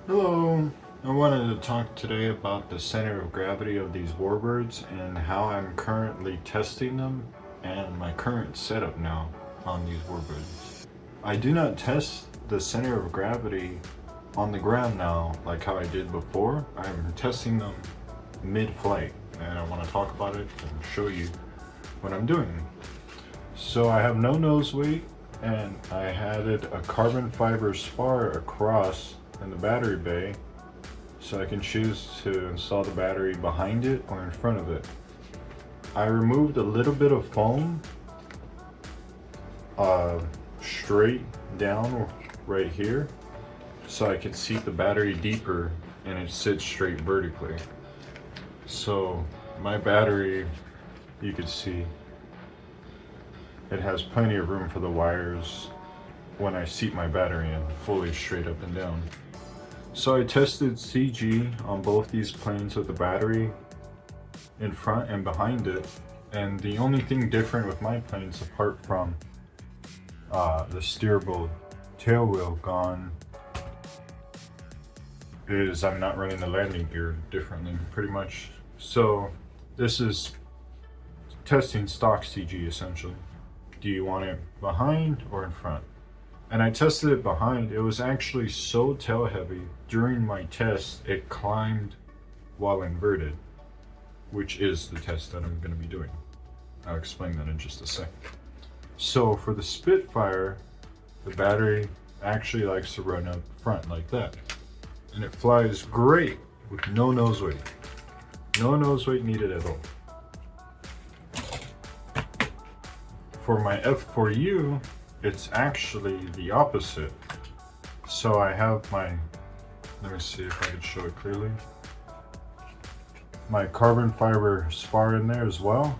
Hello, I wanted to talk today about the center of gravity of these warbirds and how I'm currently testing them and my current setup now on these warbirds. I do not test the center of gravity on the ground now like how I did before. I'm testing them mid-flight and I want to talk about it and show you what I'm doing. So I have no nose weight and I added a carbon fiber spar across in the battery bay so I can choose to install the battery behind it or in front of it. I removed a little bit of foam straight down right here so I can seat the battery deeper and it sits straight vertically. So my battery, you can see it has plenty of room for the wires when I seat my battery in fully straight up and down. So I tested CG on both these planes with the battery in front and behind it, and the only thing different with my planes apart from the steerable tail wheel gone is I'm not running the landing gear differently pretty much. So this is testing stock CG essentially. Do you want it behind or in front? And I tested it behind. It was actually so tail heavy during my test it climbed while inverted, which is the test that I'm going to be doing. I'll explain that in just a sec. So for the Spitfire, the battery actually likes to run up front like that, and it flies great with no nose weight. No nose weight needed at all. For my F4U, it's actually the opposite. So I have my, let me see if I can show it clearly. My carbon fiber spar in there as well.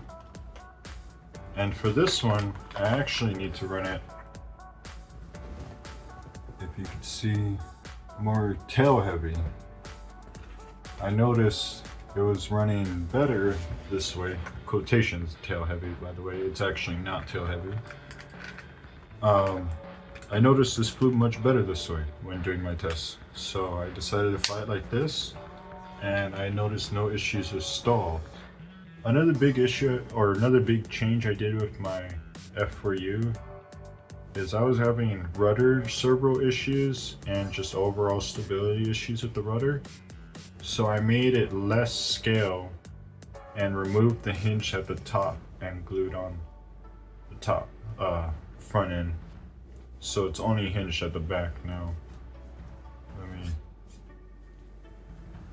And for this one, I actually need to run it, if you can see, more tail heavy. I noticed it was running better this way. Quotations tail heavy, by the way, it's actually not tail heavy. I noticed this flew much better this way when doing my tests. So I decided to fly it like this, and I noticed no issues with stall. Another big issue, or another big change I did with my F4U is I was having rudder servo issues and just overall stability issues with the rudder. So I made it less scale and removed the hinge at the top and glued on the top front end. So it's only hinged at the back now.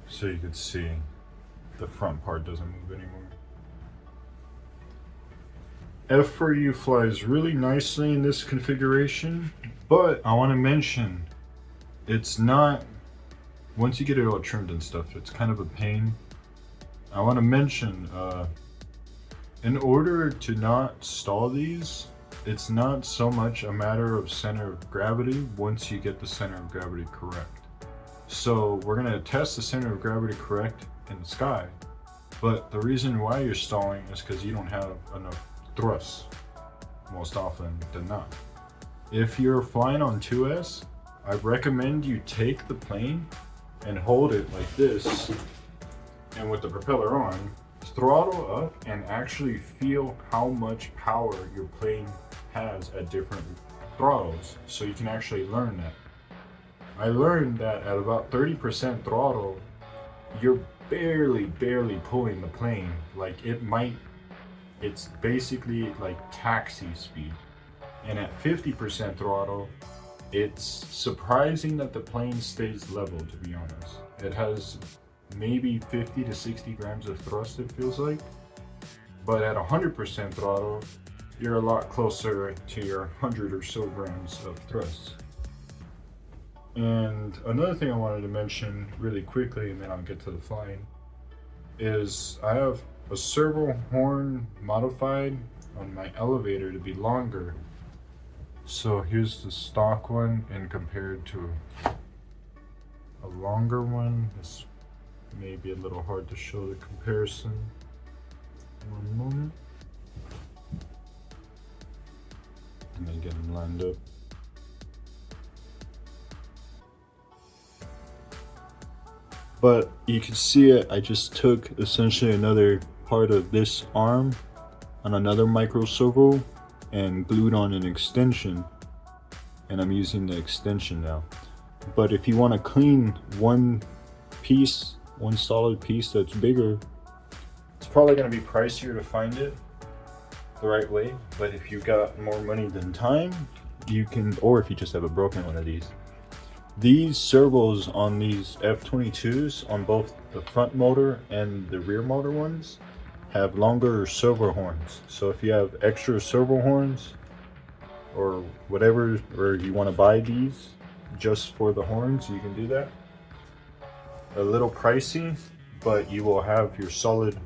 So you can see the front part doesn't move anymore. F4U flies really nicely in this configuration, but I want to mention it's not, once you get it all trimmed and stuff, it's kind of a pain. I want to mention in order to not stall these, it's not so much a matter of center of gravity once you get the center of gravity correct. So we're going to test the center of gravity correct in the sky, but the reason why you're stalling is because you don't have enough thrust most often than not. If you're flying on 2S, I recommend you take the plane and hold it like this, and with the propeller on, throttle up and actually feel how much power your plane has at different throttles, so you can actually learn that. I learned that at about 30% throttle, you're barely pulling the plane. Like it's basically like taxi speed. And at 50% throttle, it's surprising that the plane stays level, to be honest. It has maybe 50 to 60 grams of thrust, it feels like. But at 100% throttle, you're a lot closer to your 100 or so grams of thrust. And another thing I wanted to mention really quickly, and then I'll get to the flying, is I have a servo horn modified on my elevator to be longer. So here's the stock one, and compared to a longer one, this may be a little hard to show the comparison. One moment. And then get them lined up. But you can see it, I just took essentially another part of this arm on another micro servo and glued on an extension, and I'm using the extension now. But if you want to clean one piece, one solid piece that's bigger, it's probably going to be pricier to find it the right way. But if you got more money than time, you can, or if you just have a broken one of these servos on these F22s on both the front motor and the rear motor ones have longer servo horns. So if you have extra servo horns or whatever, or you want to buy these just for the horns, you can do that. A little pricey, but you will have your solid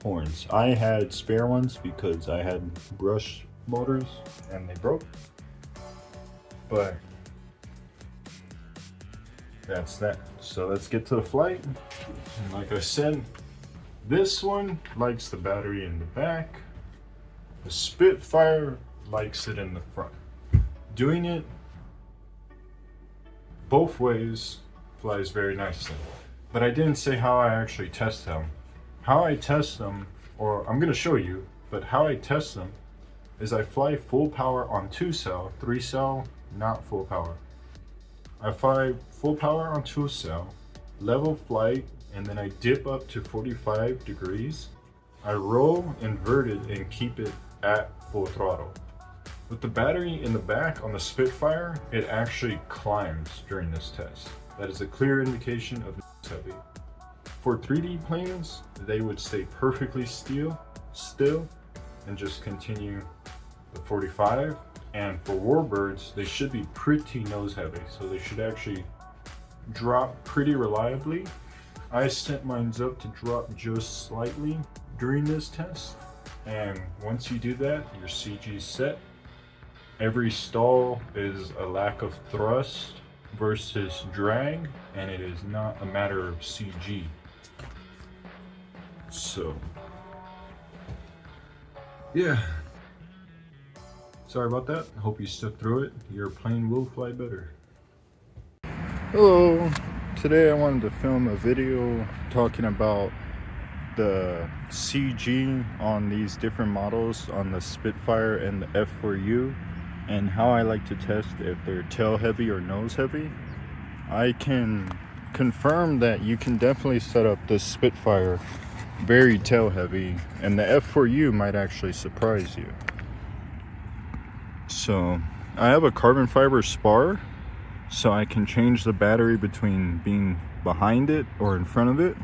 horns. I had spare ones because I had brush motors and they broke, but that's that. So let's get to the flight. And like I said, this one likes the battery in the back. The Spitfire likes it in the front. Doing it both ways flies very nicely. But I didn't say how I actually test them. How I test them, or I'm gonna show you, but how I test them is I fly full power on 2-cell, 3-cell, not full power. I fly full power on 2-cell, level flight, and then I dip up to 45 degrees. I roll inverted and keep it at full throttle. With the battery in the back on the Spitfire, it actually climbs during this test. That is a clear indication of nose heavy. For 3D planes, they would stay perfectly still and just continue the 45. And for warbirds, they should be pretty nose heavy, so they should actually drop pretty reliably. I set mine up to drop just slightly during this test, and once you do that, your CG is set. Every stall is a lack of thrust versus drag, and it is not a matter of CG. So yeah, sorry about that. I hope you stuck through it. Your plane will fly better. Hello, today I wanted to film a video talking about the CG on these different models on the Spitfire and the F4U, and how I like to test if they're tail heavy or nose heavy. I can confirm that you can definitely set up the Spitfire very tail heavy, and the F4U might actually surprise you. So I have a carbon fiber spar, so I can change the battery between being behind it or in front of it.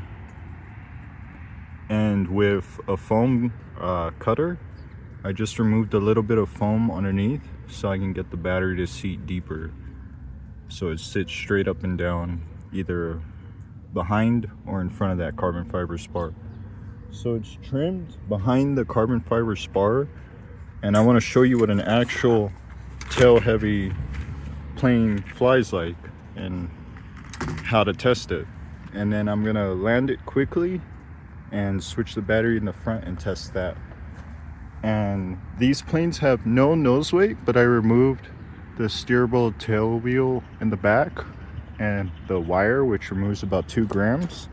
And with a foam cutter, I just removed a little bit of foam underneath so I can get the battery to seat deeper, so it sits straight up and down, either behind or in front of that carbon fiber spar. So it's trimmed behind the carbon fiber spar, and I want to show you what an actual tail heavy plane flies like and how to test it. And then I'm gonna land it quickly and switch the battery in the front and test that. And these planes have no nose weight, but I removed the steerable tail wheel in the back and the wire, which removes about 2 grams.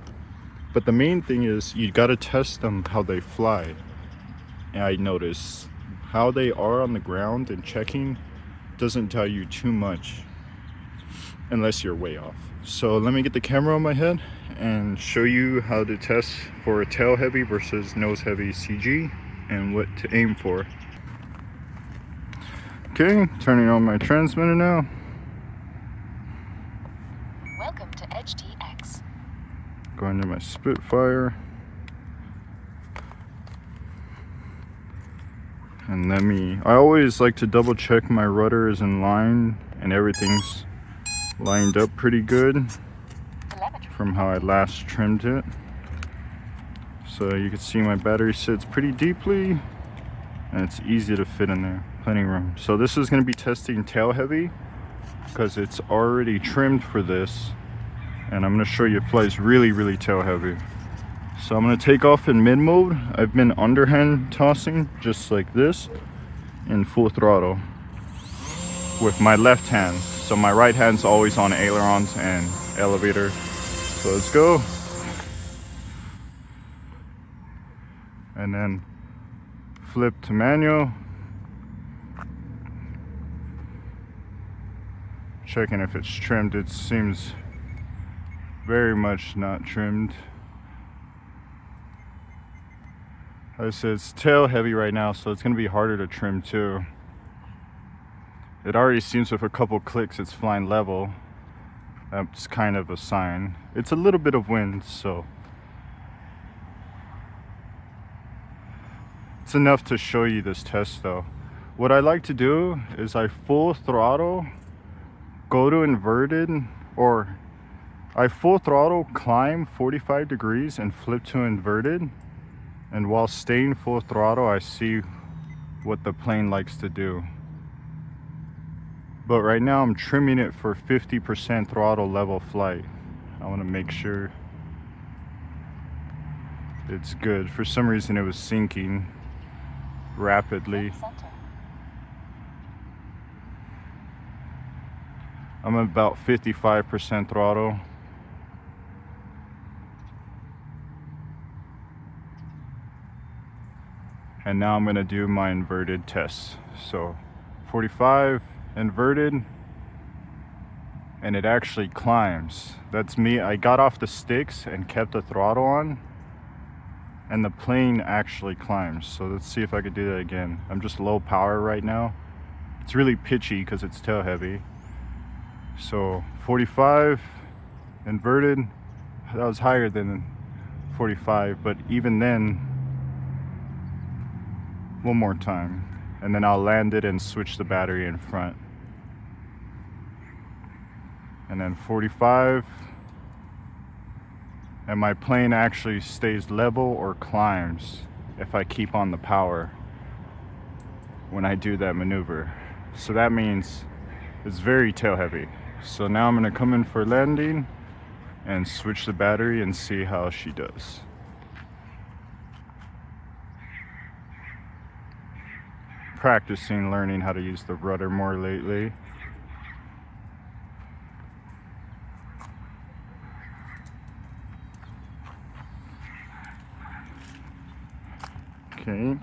But the main thing is you got to test them how they fly. And I notice how they are on the ground, and checking doesn't tell you too much unless you're way off. So let me get the camera on my head and show you how to test for a tail heavy versus nose heavy CG and what to aim for. Okay, turning on my transmitter now. Welcome to Edge TX. Going to my Spitfire. And I always like to double check my rudder is in line and everything's lined up pretty good from how I last trimmed it. So you can see my battery sits pretty deeply and it's easy to fit in there, plenty of room. So this is going to be testing tail heavy because it's already trimmed for this, and I'm going to show you it flies really tail heavy. So I'm going to take off in mid mode. I've been underhand tossing just like this in full throttle with my left hand. So my right hand's always on ailerons and elevator. So let's go. and then flip to manual. Checking if it's trimmed. It seems very much not trimmed. Like I said, it's tail heavy right now, so it's going to be harder to trim too. It already seems with a couple clicks it's flying level. That's kind of a sign. It's a little bit of wind, so it's enough to show you this test though. What I like to do is I full throttle, go to inverted, or I full throttle, climb 45 degrees and flip to inverted. And while staying full throttle, I see what the plane likes to do. But right now I'm trimming it for 50% throttle level flight. I want to make sure it's good. For some reason it was sinking rapidly. I'm at about 55% throttle. And now I'm gonna do my inverted test. So 45 inverted, and it actually climbs. That's me. I got off the sticks and kept the throttle on, and the plane actually climbs. So let's see if I could do that again. I'm just low power right now. It's really pitchy because it's tail heavy. So 45 inverted, that was higher than 45, but even then, one more time, and then I'll land it and switch the battery in front. And then 45, and my plane actually stays level or climbs if I keep on the power when I do that maneuver. So that means it's very tail heavy. So now I'm gonna come in for landing and switch the battery and see how she does. Practicing learning how to use the rudder more lately. Okay.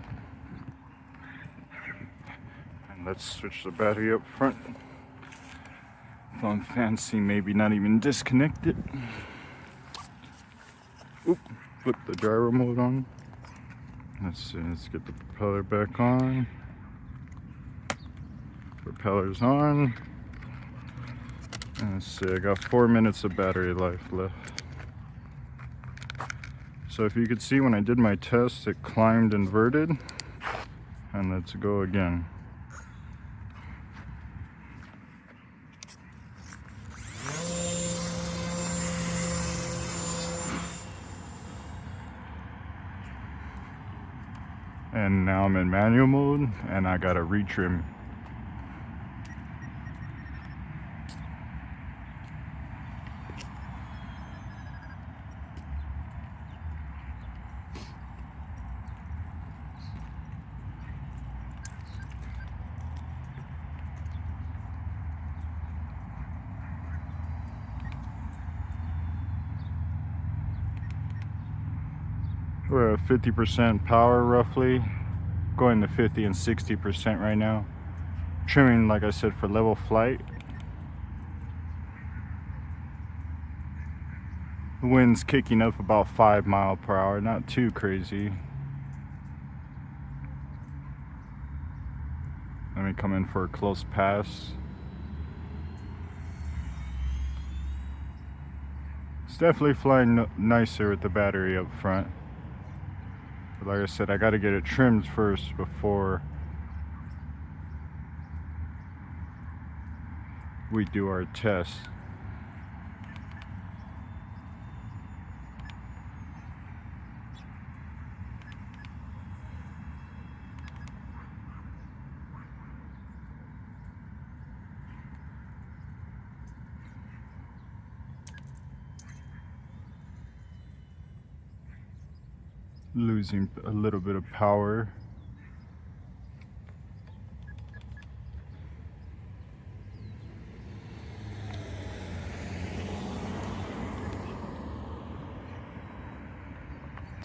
And let's switch the battery up front. If I'm fancy, maybe not even disconnect it. Oop, flip the gyro mode on. Let's see, let's get the propeller back on. Propeller's on. And let's see, I got 4 minutes of battery life left. So if you could see when I did my test, it climbed inverted. And let's go again. And now I'm in manual mode and I gotta retrim. We're at 50% power roughly, going to 50 and 60% right now. Trimming, like I said, for level flight. The wind's kicking up about 5 miles per hour, not too crazy. Let me come in for a close pass. It's definitely flying nicer with the battery up front. But like I said, I got to get it trimmed first before we do our test. Losing a little bit of power.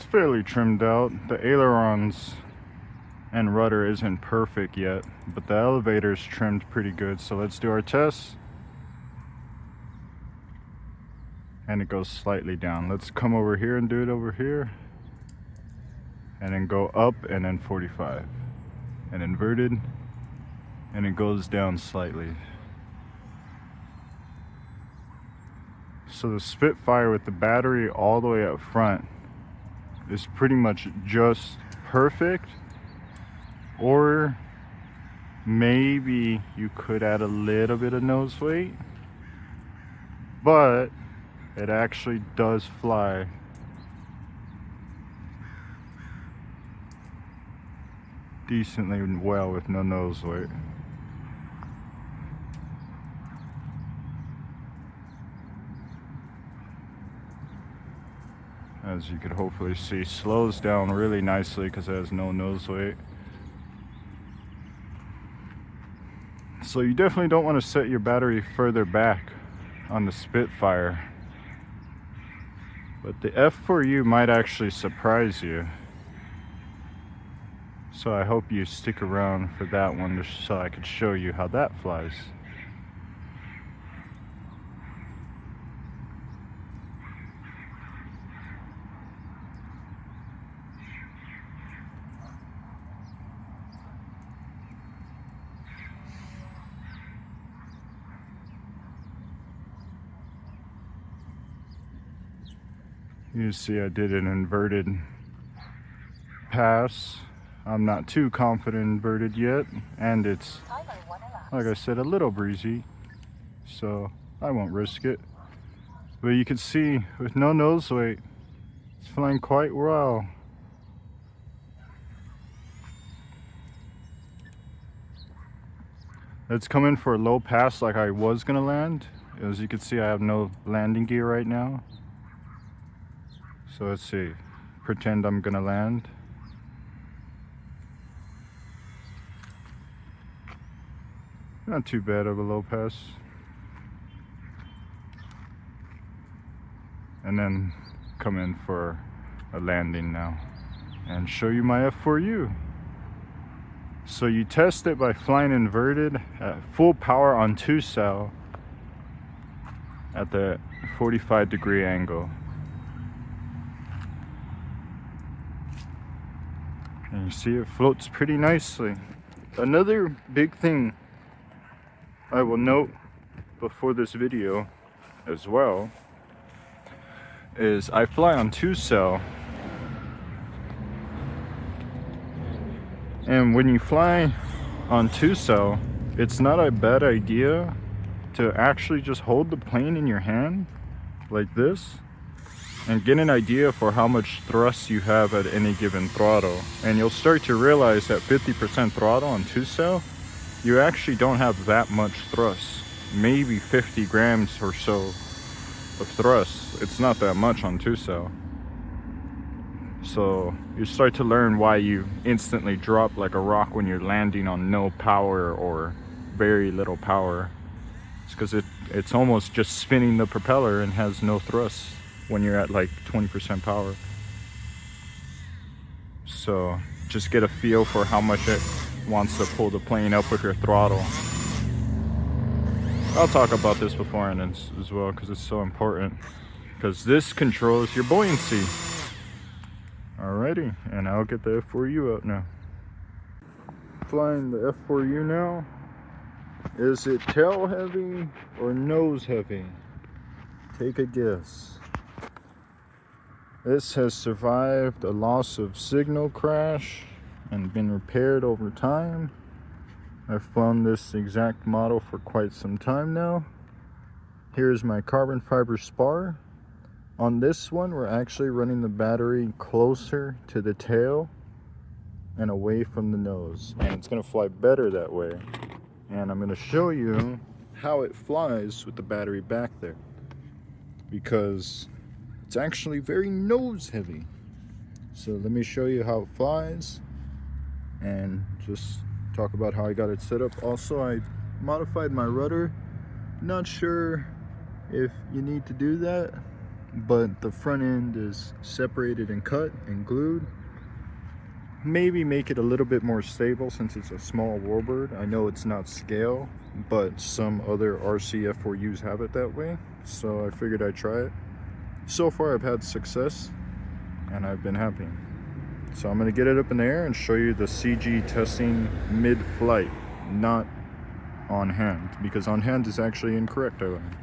it's fairly trimmed out. The ailerons and rudder isn't perfect yet, but the elevator's trimmed pretty good. So let's do our test. And it goes slightly down. Let's come over here and do it over here. And then go up and then 45. And inverted. And it goes down slightly. So the Spitfire with the battery all the way up front is pretty much just perfect. Or maybe you could add a little bit of nose weight, but it actually does fly decently well with no nose weight. As you could hopefully see, slows down really nicely because it has no nose weight. So you definitely don't want to set your battery further back on the Spitfire. But the F4U might actually surprise you. So I hope you stick around for that one just so I could show you how that flies. You see I did an inverted pass. I'm not too confident inverted yet, and it's, like I said, a little breezy, so I won't risk it. But you can see with no nose weight, it's flying quite well. Let's come in for a low pass like I was gonna land. As you can see, I have no landing gear right now. So let's see, pretend I'm gonna land. Not too bad of a low pass. And then come in for a landing now and show you my F4U. So you test it by flying inverted at full power on 2-cell at the 45-degree angle. And you see it floats pretty nicely. Another big thing I will note before this video as well is I fly on 2-cell, and when you fly on 2-cell, it's not a bad idea to actually just hold the plane in your hand like this and get an idea for how much thrust you have at any given throttle. And you'll start to realize that 50% throttle on 2-cell, you actually don't have that much thrust. Maybe 50 grams or so of thrust. It's not that much on 2-cell. So you start to learn why you instantly drop like a rock when you're landing on no power or very little power. It's because it's almost just spinning the propeller and has no thrust when you're at like 20% power. So just get a feel for how much it wants to pull the plane up with your throttle. I'll talk about this beforehand as well because it's so important, because this controls your buoyancy. Alrighty, and I'll get the F4U out now. Flying the F4U now. Is it tail heavy or nose heavy? Take a guess. This has survived a loss of signal crash and been repaired over time. I've flown this exact model for quite some time now. Here's my carbon fiber spar. On this one, we're actually running the battery closer to the tail and away from the nose, and it's gonna fly better that way. And I'm gonna show you how it flies with the battery back there, because it's actually very nose heavy. So let me show you how it flies and just talk about how I got it set up. Also, I modified my rudder. Not sure if you need to do that, but the front end is separated and cut and glued. Maybe make it a little bit more stable since it's a small warbird. I know it's not scale, but some other RC F4Us have it that way, so I figured I'd try it. So far I've had success and I've been happy. So I'm going to get it up in the air and show you the CG testing mid-flight, not on hand, because on hand is actually incorrect, I learned.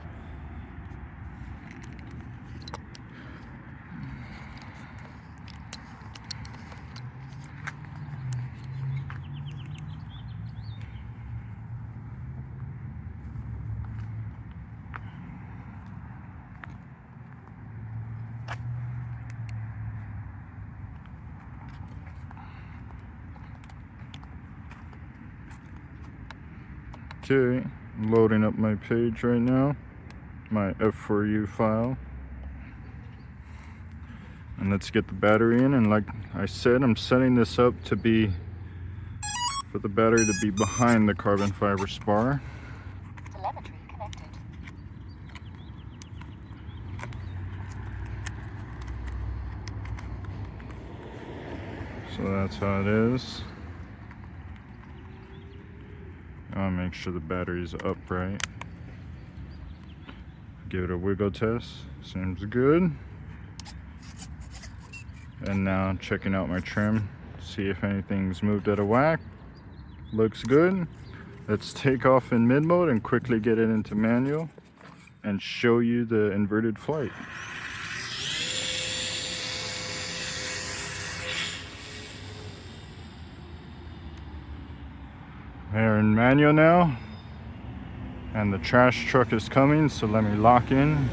Okay, I'm loading up my page right now, my F4U file. And let's get the battery in, and like I said, I'm setting this up to be, for the battery to be behind the carbon fiber spar. Telemetry connected. So that's how it is. I'll make sure the battery's upright. Give it a wiggle test. Seems good. And now checking out my trim. See if anything's moved out of whack. Looks good. Let's take off in mid mode and quickly get it into manual and show you the inverted flight. We're in manual now, and the trash truck is coming, so let me lock in.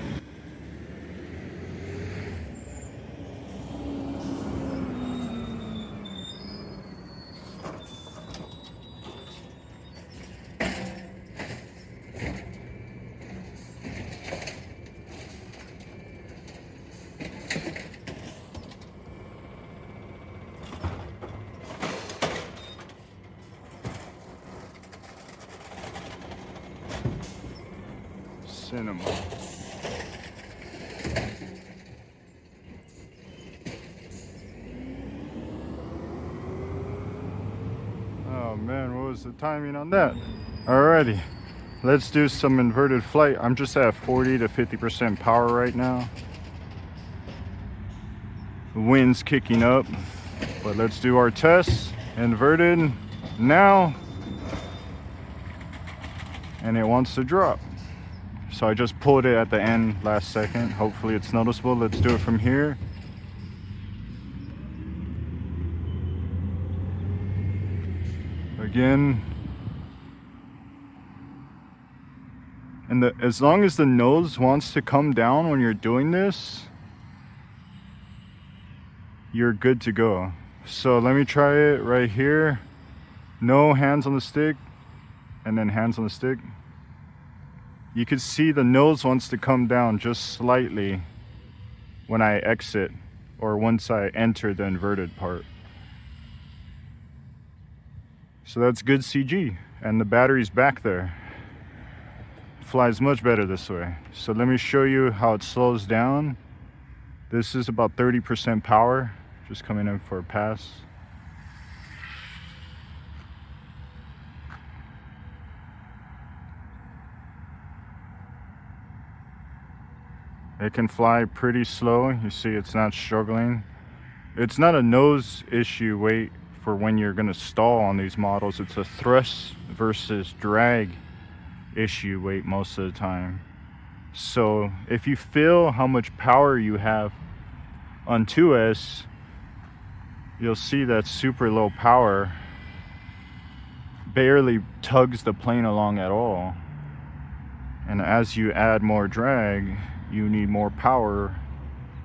Cinema. Oh man, what was the timing on that? Alrighty, let's do some inverted flight. I'm just at 40 to 50% power right now. The wind's kicking up, but let's do our test. Inverted now, and it wants to drop. So I just pulled it at the end last second. Hopefully it's noticeable. Let's do it from here. Again. And as long as the nose wants to come down when you're doing this, you're good to go. So let me try it right here. No hands on the stick, and then hands on the stick. You can see the nose wants to come down just slightly when I exit or once I enter the inverted part. So that's good CG, and the battery's back there. Flies much better this way. So let me show you how it slows down. This is about 30% power, just coming in for a pass. It can fly pretty slow. You see it's not struggling. It's not a nose issue weight for when you're gonna stall on these models. It's a thrust versus drag issue weight most of the time. So if you feel how much power you have on 2S, you'll see that super low power barely tugs the plane along at all. And as you add more drag, you need more power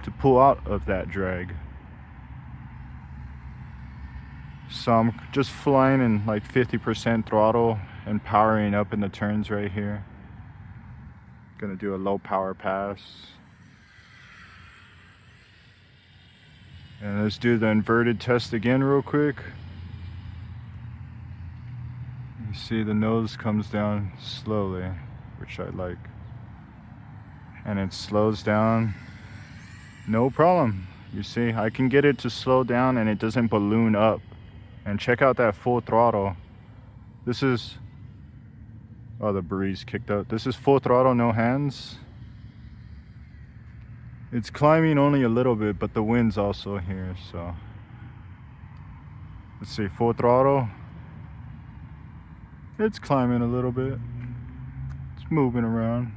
to pull out of that drag. So I'm just flying in like 50% throttle and powering up in the turns right here. Gonna do a low power pass. And let's do the inverted test again real quick. You see the nose comes down slowly, which I like. And it slows down No problem. You see, I can get it to slow down and it doesn't balloon up. And check out that full throttle. This is, oh, the breeze kicked up. This is full throttle, no hands. It's climbing only a little bit, but the wind's also here, so. Let's see, full throttle. It's climbing a little bit. It's moving around.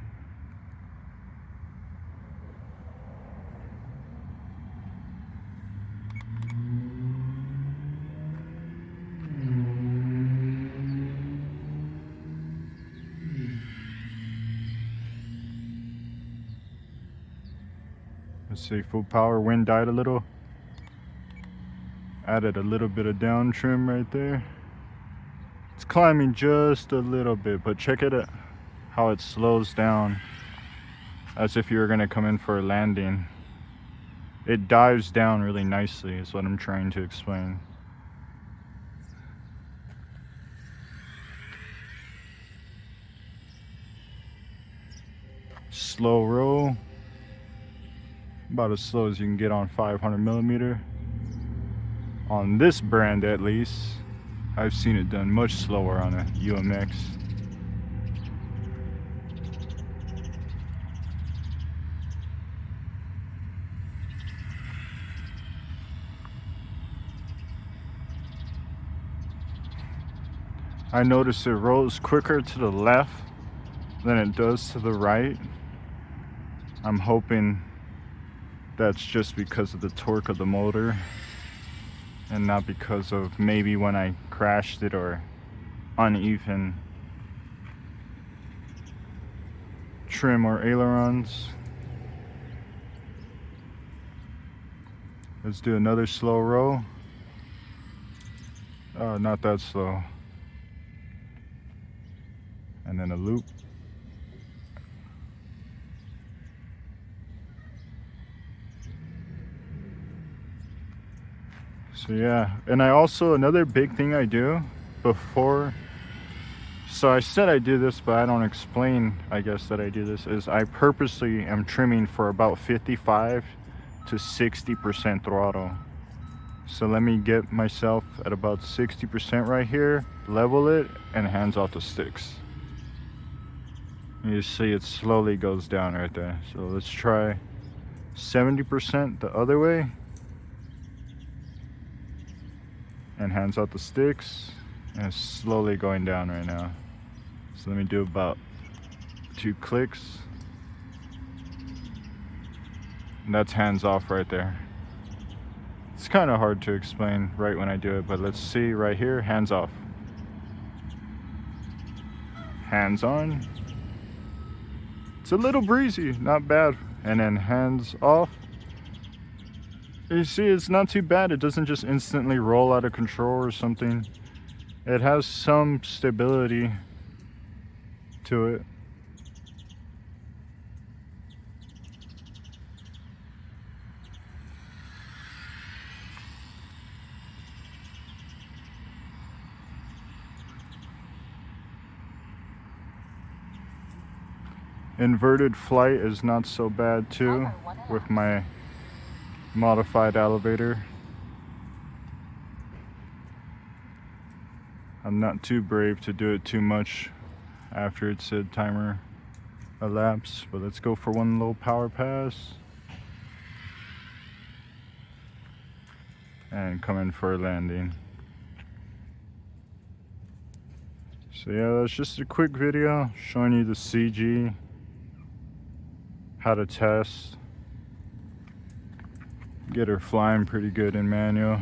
Let's see, full power, wind died a little. Added a little bit of down trim right there. It's climbing just a little bit, but check it out how it slows down as if you were gonna come in for a landing. It dives down really nicely is what I'm trying to explain. Slow roll. About as slow as you can get on 500mm. On this brand at least. I've seen it done much slower on a UMX. I notice it rolls quicker to the left than it does to the right. I'm hoping that's just because of the torque of the motor and not because of maybe when I crashed it or uneven trim or ailerons. Let's do another slow roll. Oh, not that slow. And then a loop. So yeah, and I also, another big thing I do before, so I said I do this, but I don't explain, I guess, that I do this, is I purposely am trimming for about 55 to 60% throttle. So let me get myself at about 60% right here, level it, and hands off the sticks. You see it slowly goes down right there. So let's try 70% the other way. And hands out the sticks, and it's slowly going down right now. So let me do about 2 clicks. And that's hands off right there. It's kind of hard to explain right when I do it, but let's see right here, hands off. Hands on. It's a little breezy, not bad. And then hands off. You see, it's not too bad. It doesn't just instantly roll out of control or something. It has some stability to it. Inverted flight is not so bad too with my modified elevator. I'm not too brave to do it too much after it said timer elapsed, but let's go for one little power pass and come in for a landing. So yeah, that's just a quick video showing you the CG, how to test. Get her flying pretty good in manual.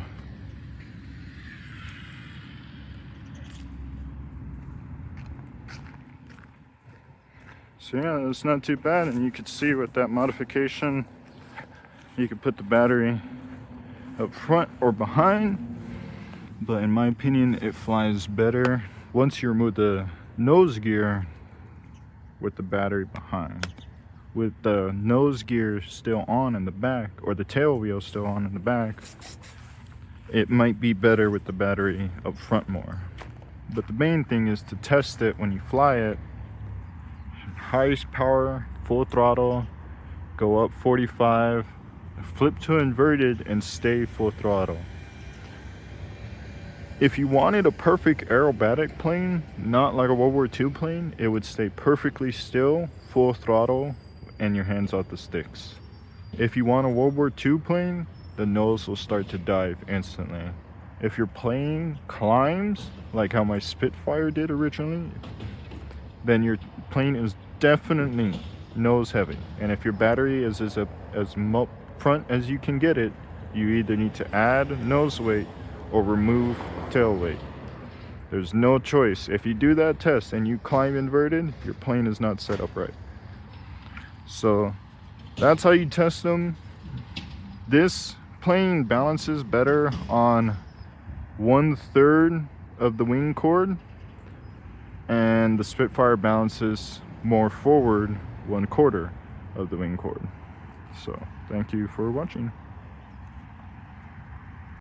So yeah, it's not too bad, and you could see with that modification, you could put the battery up front or behind, but in my opinion, it flies better once you remove the nose gear with the battery behind. With the nose gear still on in the back, or the tail wheel still on in the back, it might be better with the battery up front more. But the main thing is to test it when you fly it. Highest power, full throttle, go up 45, flip to inverted and stay full throttle. If you wanted a perfect aerobatic plane, not like a World War II plane, it would stay perfectly still, full throttle, and your hands off the sticks. If you want a World War II plane, the nose will start to dive instantly. If your plane climbs, like how my Spitfire did originally, then your plane is definitely nose heavy. And if your battery is as front as you can get it, you either need to add nose weight or remove tail weight. There's no choice. If you do that test and you climb inverted, your plane is not set up right. So that's how you test them. This plane balances better on 1/3 of the wing chord, and the Spitfire balances more forward 1/4 of the wing chord. So thank you for watching.